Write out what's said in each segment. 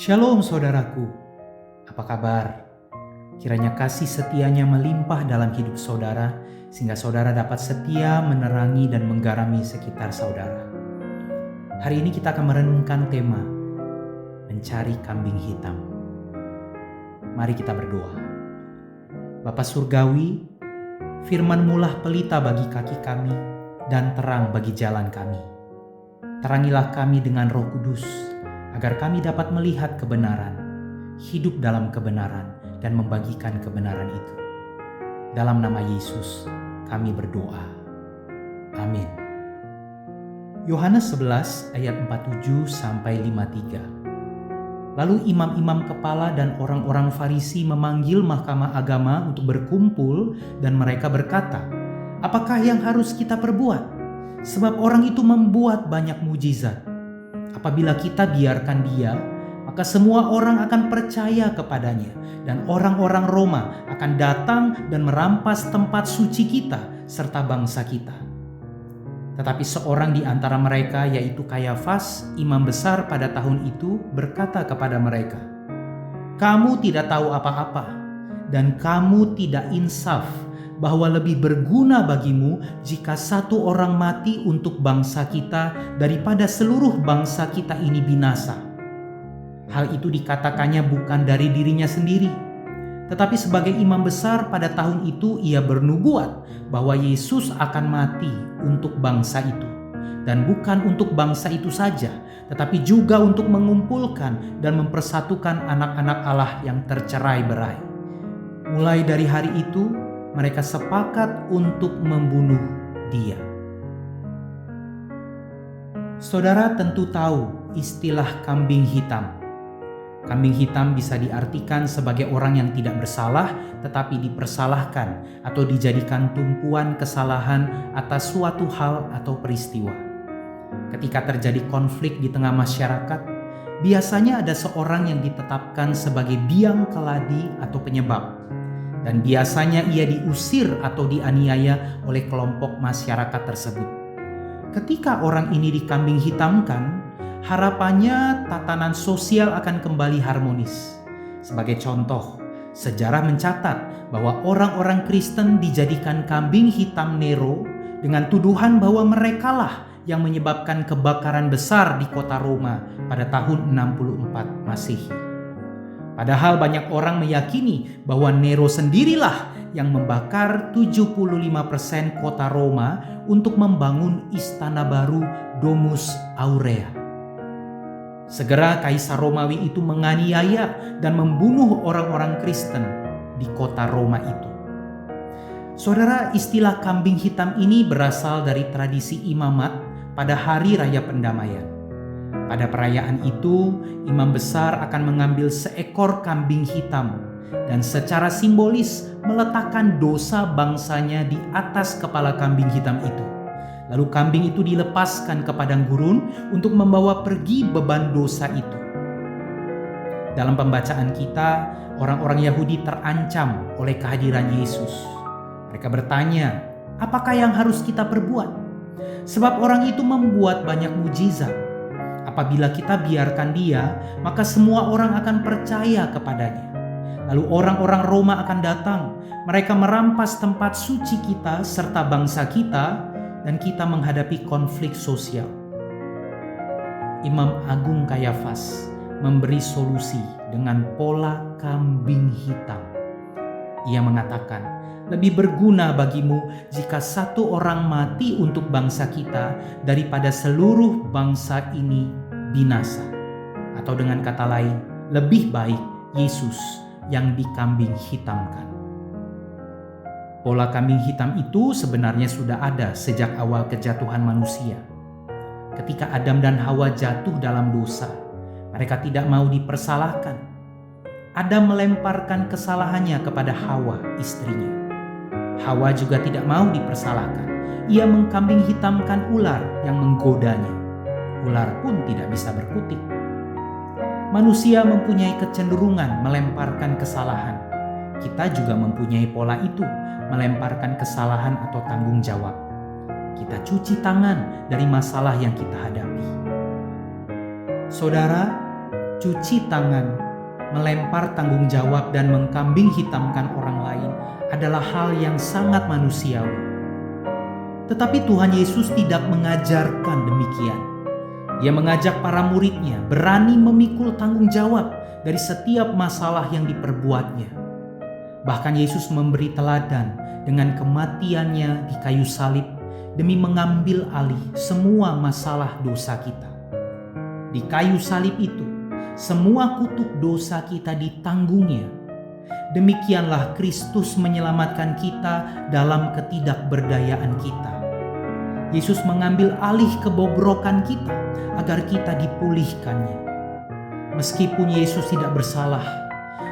Shalom saudaraku, apa kabar? Kiranya kasih setianya melimpah dalam hidup saudara, sehingga saudara dapat setia menerangi dan menggarami sekitar saudara. Hari ini kita akan merenungkan tema, mencari kambing hitam. Mari kita berdoa. Bapa Surgawi, firman-Mulah pelita bagi kaki kami dan terang bagi jalan kami. Terangilah kami dengan Roh Kudus, agar kami dapat melihat kebenaran, hidup dalam kebenaran, dan membagikan kebenaran itu. Dalam nama Yesus, kami berdoa. Amin. Yohanes 11 ayat 47-53. Lalu imam-imam kepala dan orang-orang Farisi memanggil mahkamah agama untuk berkumpul, dan mereka berkata, "Apakah yang harus kita perbuat? Sebab orang itu membuat banyak mujizat. Apabila kita biarkan dia, maka semua orang akan percaya kepadanya, dan orang-orang Roma akan datang dan merampas tempat suci kita serta bangsa kita." Tetapi seorang di antara mereka, yaitu Kayafas, imam besar pada tahun itu, berkata kepada mereka, "Kamu tidak tahu apa-apa, dan kamu tidak insaf bahwa lebih berguna bagimu jika satu orang mati untuk bangsa kita daripada seluruh bangsa kita ini binasa." Hal itu dikatakannya bukan dari dirinya sendiri, tetapi sebagai imam besar pada tahun itu ia bernubuat bahwa Yesus akan mati untuk bangsa itu, dan bukan untuk bangsa itu saja, tetapi juga untuk mengumpulkan dan mempersatukan anak-anak Allah yang tercerai-berai. Mulai dari hari itu mereka sepakat untuk membunuh dia. Saudara tentu tahu istilah kambing hitam. Kambing hitam bisa diartikan sebagai orang yang tidak bersalah tetapi dipersalahkan atau dijadikan tumpuan kesalahan atas suatu hal atau peristiwa. Ketika terjadi konflik di tengah masyarakat, biasanya ada seorang yang ditetapkan sebagai biang keladi atau penyebab, dan biasanya ia diusir atau dianiaya oleh kelompok masyarakat tersebut. Ketika orang ini dikambing hitamkan, harapannya tatanan sosial akan kembali harmonis. Sebagai contoh, sejarah mencatat bahwa orang-orang Kristen dijadikan kambing hitam Nero dengan tuduhan bahwa merekalah yang menyebabkan kebakaran besar di kota Roma pada tahun 64 Masehi. Padahal banyak orang meyakini bahwa Nero sendirilah yang membakar 75% kota Roma untuk membangun istana baru Domus Aurea. Segera Kaisar Romawi itu menganiaya dan membunuh orang-orang Kristen di kota Roma itu. Saudara, istilah kambing hitam ini berasal dari tradisi imamat pada hari raya pendamaian. Pada perayaan itu, imam besar akan mengambil seekor kambing hitam dan secara simbolis meletakkan dosa bangsanya di atas kepala kambing hitam itu. Lalu kambing itu dilepaskan ke padang gurun untuk membawa pergi beban dosa itu. Dalam pembacaan kita, orang-orang Yahudi terancam oleh kehadiran Yesus. Mereka bertanya, "Apakah yang harus kita perbuat? Sebab orang itu membuat banyak mujizat. Apabila kita biarkan dia, maka semua orang akan percaya kepadanya. Lalu orang-orang Roma akan datang. Mereka merampas tempat suci kita serta bangsa kita, dan kita menghadapi konflik sosial." Imam Agung Kayafas memberi solusi dengan pola kambing hitam. Ia mengatakan, "Lebih berguna bagimu jika satu orang mati untuk bangsa kita daripada seluruh bangsa ini binasa." Atau dengan kata lain, lebih baik Yesus yang dikambing hitamkan. Pola kambing hitam itu sebenarnya sudah ada sejak awal kejatuhan manusia. Ketika Adam dan Hawa jatuh dalam dosa, mereka tidak mau dipersalahkan. Adam melemparkan kesalahannya kepada Hawa, istrinya. Hawa juga tidak mau dipersalahkan. Ia mengkambing hitamkan ular yang menggodanya. Ular pun tidak bisa berkutik. Manusia mempunyai kecenderungan melemparkan kesalahan. Kita juga mempunyai pola itu, melemparkan kesalahan atau tanggung jawab. Kita cuci tangan dari masalah yang kita hadapi. Saudara, cuci tangan, melempar tanggung jawab dan mengkambing hitamkan orang lain adalah hal yang sangat manusiawi. Tetapi Tuhan Yesus tidak mengajarkan demikian. Ia mengajak para muridnya berani memikul tanggung jawab dari setiap masalah yang diperbuatnya. Bahkan Yesus memberi teladan dengan kematiannya di kayu salib demi mengambil alih semua masalah dosa kita. Di kayu salib itu, semua kutuk dosa kita ditanggungnya. Demikianlah Kristus menyelamatkan kita dalam ketidakberdayaan kita. Yesus mengambil alih kebobrokan kita agar kita dipulihkannya. Meskipun Yesus tidak bersalah,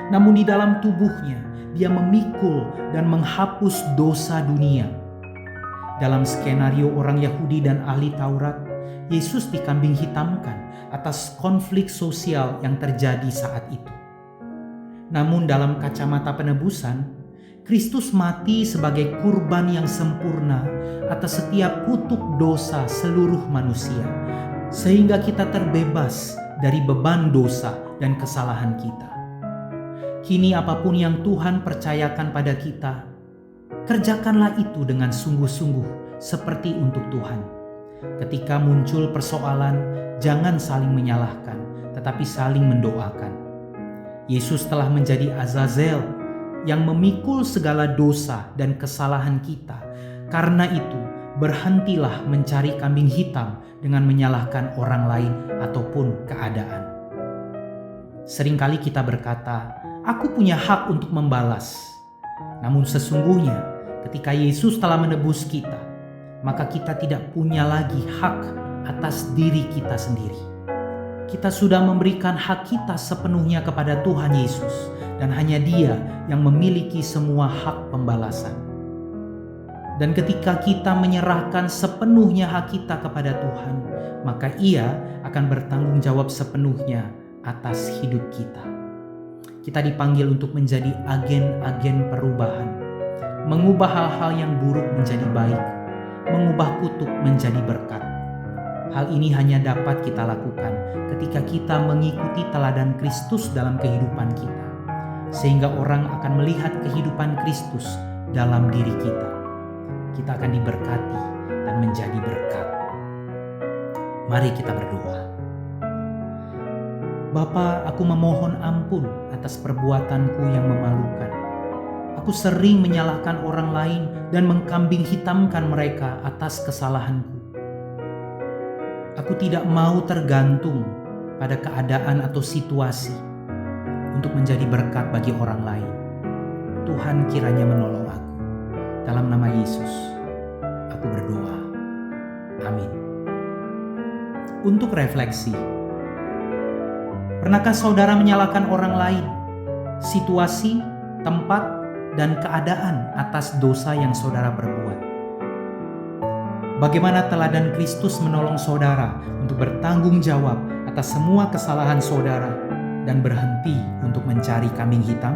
namun di dalam tubuhnya Dia memikul dan menghapus dosa dunia. Dalam skenario orang Yahudi dan ahli Taurat, Yesus dikambing hitamkan atas konflik sosial yang terjadi saat itu. Namun dalam kacamata penebusan, Kristus mati sebagai kurban yang sempurna atas setiap kutuk dosa seluruh manusia, sehingga kita terbebas dari beban dosa dan kesalahan kita. Kini apapun yang Tuhan percayakan pada kita, kerjakanlah itu dengan sungguh-sungguh seperti untuk Tuhan. Ketika muncul persoalan, jangan saling menyalahkan, tetapi saling mendoakan. Yesus telah menjadi Azazel yang memikul segala dosa dan kesalahan kita. Karena itu, berhentilah mencari kambing hitam dengan menyalahkan orang lain ataupun keadaan. Seringkali kita berkata, "Aku punya hak untuk membalas." Namun sesungguhnya, ketika Yesus telah menebus kita, maka kita tidak punya lagi hak atas diri kita sendiri. Kita sudah memberikan hak kita sepenuhnya kepada Tuhan Yesus, dan hanya Dia yang memiliki semua hak pembalasan. Dan ketika kita menyerahkan sepenuhnya hak kita kepada Tuhan, maka Ia akan bertanggung jawab sepenuhnya atas hidup kita. Kita dipanggil untuk menjadi agen-agen perubahan, mengubah hal-hal yang buruk menjadi baik, mengubah kutuk menjadi berkat. Hal ini hanya dapat kita lakukan ketika kita mengikuti teladan Kristus dalam kehidupan kita, sehingga orang akan melihat kehidupan Kristus dalam diri kita. Kita akan diberkati dan menjadi berkat. Mari kita berdoa. Bapa, aku memohon ampun atas perbuatanku yang memalukan. Aku sering menyalahkan orang lain dan mengkambing hitamkan mereka atas kesalahanku. Aku tidak mau tergantung pada keadaan atau situasi untuk menjadi berkat bagi orang lain. Tuhan kiranya menolong aku. Dalam nama Yesus, aku berdoa. Amin. Untuk refleksi, pernahkah saudara menyalahkan orang lain, situasi, tempat, dan keadaan atas dosa yang saudara perbuat? Bagaimana teladan Kristus menolong saudara untuk bertanggung jawab atas semua kesalahan saudara dan berhenti untuk mencari kambing hitam?